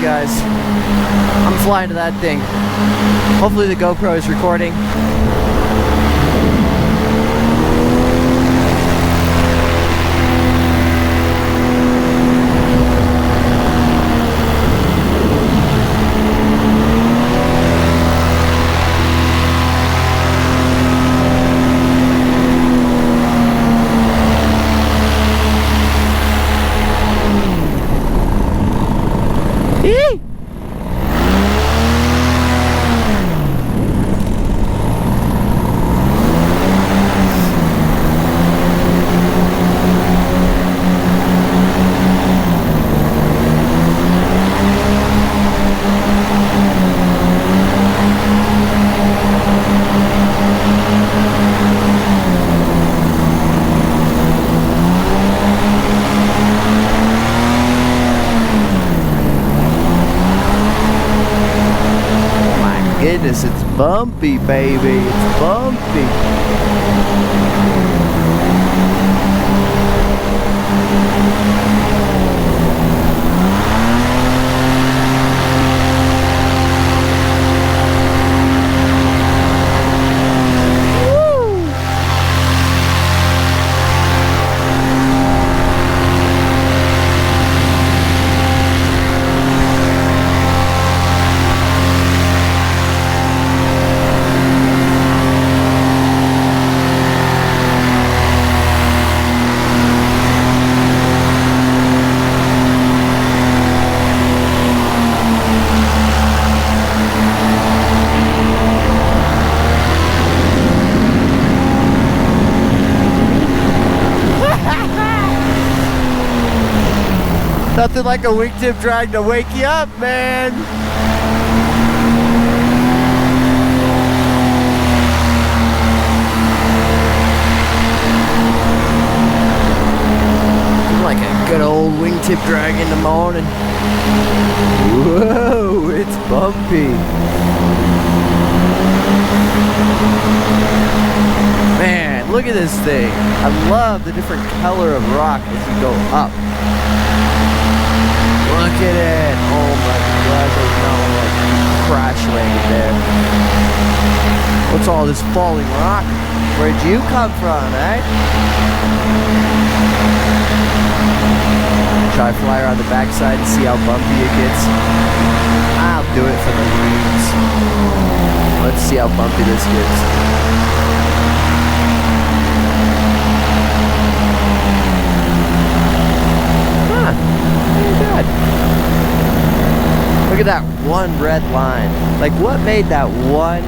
guys. I'm flying to that thing. Hopefully the GoPro is recording. Goodness, it's bumpy, baby. It's bumpy. Nothing like a wingtip drag to wake you up, man. Like a good old wingtip drag in the morning. Whoa, it's bumpy. Man, look at this thing. I love the different color of rock as you go up. Look at it! Oh my gosh, there's no like crash landed there. What's all this falling rock? Where'd you come from, eh? Try fly around the backside and see how bumpy it gets. I'll do it for the memes. Let's see how bumpy this gets. Look at that one red line. Like, what made that one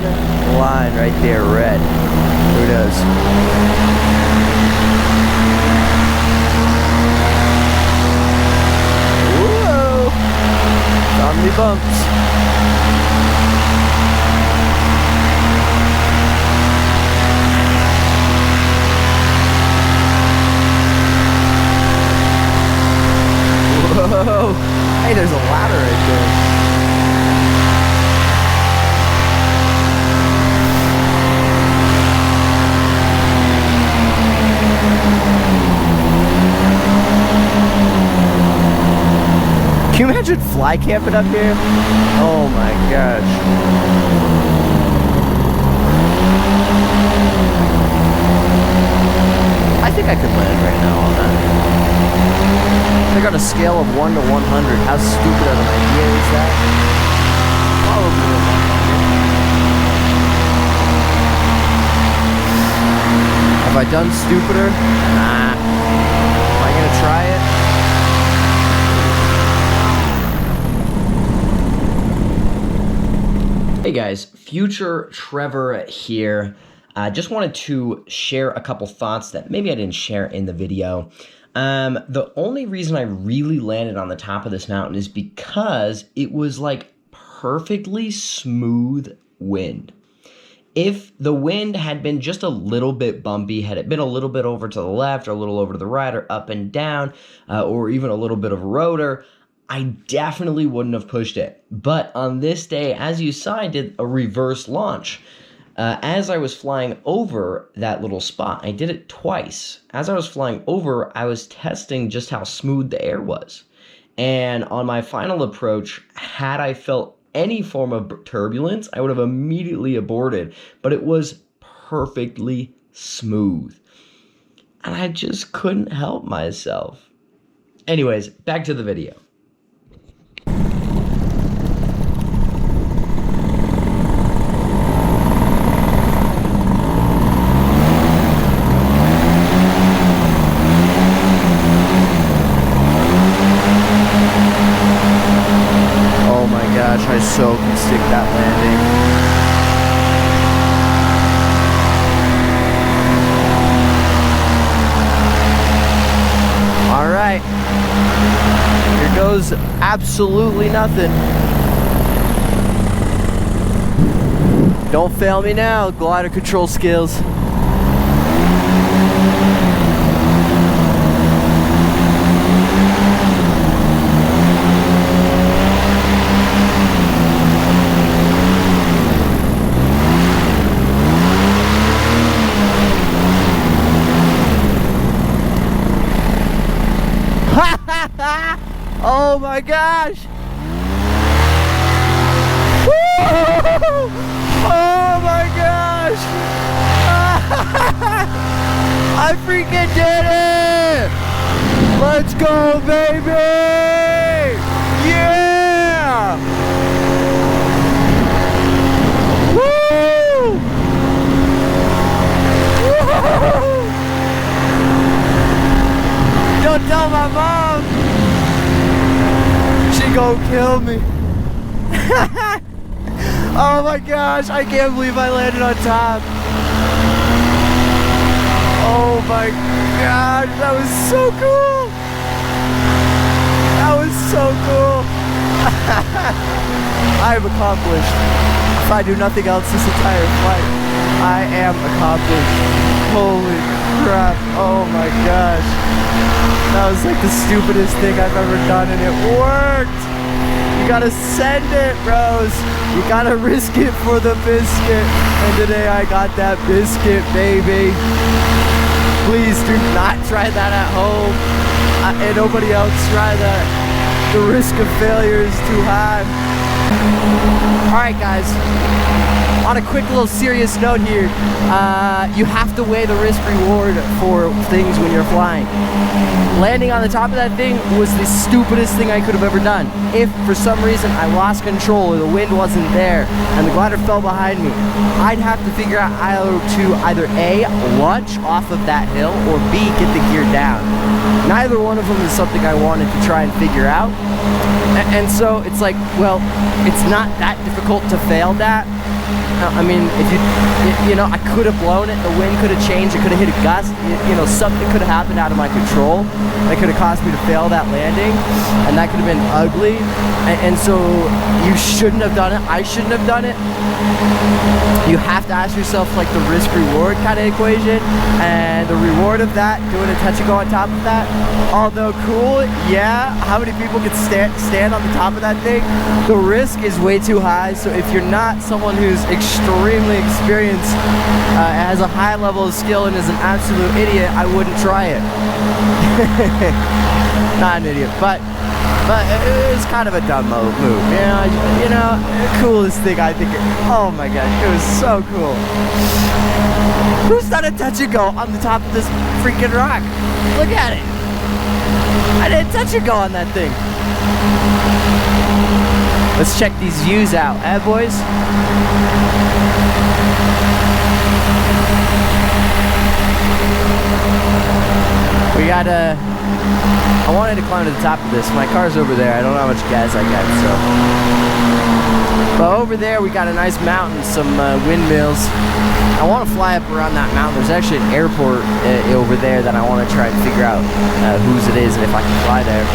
line right there red? Who knows? Whoa! Found me bumps. Whoa! Hey, there's a ladder right there. Can you imagine fly camping up here? Oh my gosh. I think I could land right now on that. I think on a scale of 1 to 100, how stupid of an idea is that? Probably a 100. Have I done stupider? Nah. Am I gonna try it? Hey guys, Future Trevor here. Just wanted to share a couple thoughts that maybe I didn't share in the video. The only reason I really landed on the top of this mountain is because it was like perfectly smooth wind. If the wind had been just a little bit bumpy, had it been a little bit over to the left or a little over to the right or up and down, or even a little bit of rotor, I definitely wouldn't have pushed it. But on this day, as you saw, I did a reverse launch. As I was flying over that little spot, I did it twice. As I was flying over, I was testing just how smooth the air was. And on my final approach, had I felt any form of turbulence, I would have immediately aborted. But it was perfectly smooth. And I just couldn't help myself. Anyways, back to the video. I so can stick that landing. All right, here goes absolutely nothing. Don't fail me now, glider control skills. Oh my gosh! Woo! Oh my gosh! I freaking did it! Let's go, baby! Yeah! Woo! Woo! Don't tell my mom! She gon' kill me. Oh my gosh, I can't believe I landed on top. Oh my gosh, that was so cool. That was so cool. I am accomplished. If I do nothing else this entire flight, I am accomplished. Holy crap, oh my gosh. That was like the stupidest thing I've ever done, and it worked! You gotta send it, bros! You gotta risk it for the biscuit. And today I got that biscuit, baby. Please do not try that at home. And nobody else try that. The risk of failure is too high. Alright guys, on a quick little serious note here, you have to weigh the risk reward for things when you're flying. Landing on the top of that thing was the stupidest thing I could have ever done. If for some reason I lost control or the wind wasn't there and the glider fell behind me, I'd have to figure out either A, launch off of that hill, or B, get the gear down. Neither one of them is something I wanted to try and figure out. And so it's like, well, it's not that difficult to fail that. I mean, if you know, I could have blown it, the wind could have changed, it could have hit a gust, you know, something could have happened out of my control that could have caused me to fail that landing, and that could have been ugly, and so you shouldn't have done it, I shouldn't have done it. You have to ask yourself, like, the risk-reward kind of equation, and the reward of that, doing a touch and go on top of that, although cool, yeah, how many people could stand on the top of that thing? The risk is way too high, so if you're not someone who's extremely experienced, has a high level of skill, and is an absolute idiot, I wouldn't try it. Not an idiot, but it was kind of a dumb move. You know, coolest thing I think. Oh my gosh, it was so cool. Who's done a touch and go on the top of this freaking rock? Look at it. I didn't touch and go on that thing. Let's check these views out, eh, boys? We got I wanted to climb to the top of this. My car's over there. I don't know how much gas I got, so. But over there, we got a nice mountain, some windmills. I want to fly up around that mountain. There's actually an airport over there that I want to try and figure out whose it is and if I can fly there.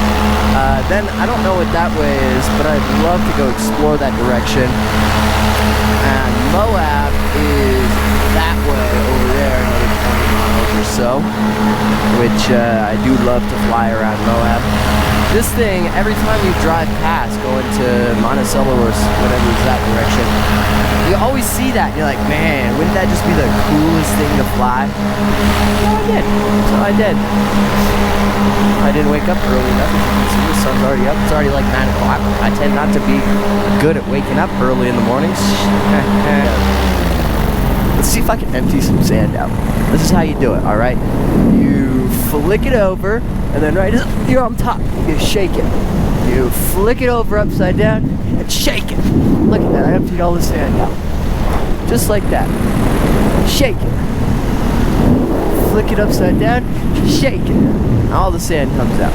Then I don't know what that way is, but I'd love to go explore that direction. And Moab is that way over there, another 20 miles or so, which I do love to fly around Moab. This thing, every time you drive past, going to Monticello or whatever is that direction, you always see that. You're like, man, wouldn't that just be the coolest thing to fly? So I did. So I did. I didn't wake up early enough. See, the sun's already up. It's already like 9 o'clock. I tend not to be good at waking up early in the mornings. Let's see if I can empty some sand out. This is how you do it, alright? You flick it over, and then right as you're on top, you shake it. You flick it over upside down, and shake it. Look at that, I emptied all the sand out. Just like that. Shake it. Flick it upside down, shake it. All the sand comes out.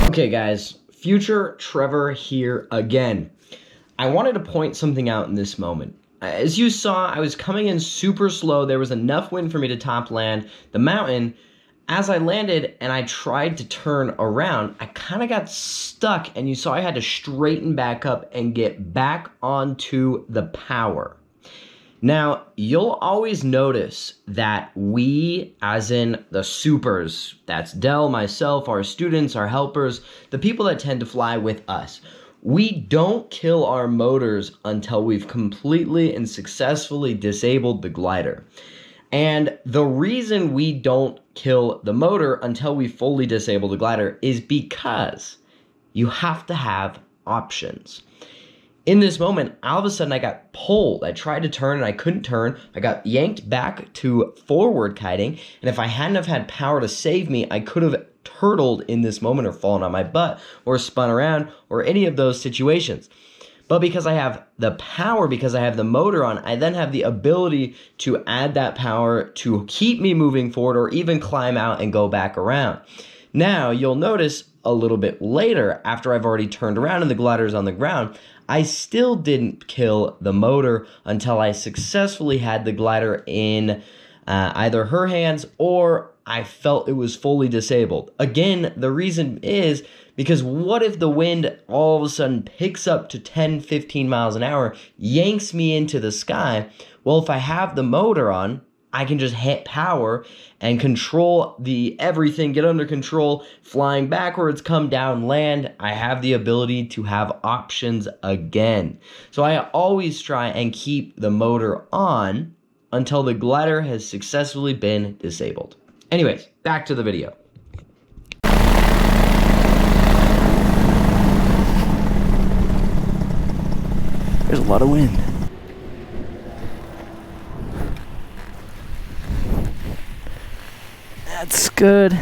Okay guys, future Trevor here again. I wanted to point something out in this moment. As you saw, I was coming in super slow. There was enough wind for me to top land the mountain. As I landed and I tried to turn around, I kind of got stuck, and you saw I had to straighten back up and get back onto the power. Now, you'll always notice that we, as in the supers, that's Dell, myself, our students, our helpers, the people that tend to fly with us, we don't kill our motors until we've completely and successfully disabled the glider. And the reason we don't kill the motor until we fully disable the glider is because you have to have options. In this moment, all of a sudden I got pulled. I tried to turn and I couldn't turn. I got yanked back to forward kiting. And if I hadn't have had power to save me, I could have turtled in this moment or fallen on my butt or spun around or any of those situations. But because I have the power, because I have the motor on, I then have the ability to add that power to keep me moving forward or even climb out and go back around. Now, you'll notice a little bit later, after I've already turned around and the glider's on the ground, I still didn't kill the motor until I successfully had the glider in either her hands or I felt it was fully disabled. Again, the reason is because what if the wind all of a sudden picks up to 10, 15 miles an hour, yanks me into the sky? Well, if I have the motor on, I can just hit power and control the everything, get under control, flying backwards, come down, land. I have the ability to have options again. So I always try and keep the motor on until the glider has successfully been disabled. Anyways, back to the video. There's a lot of wind. That's good.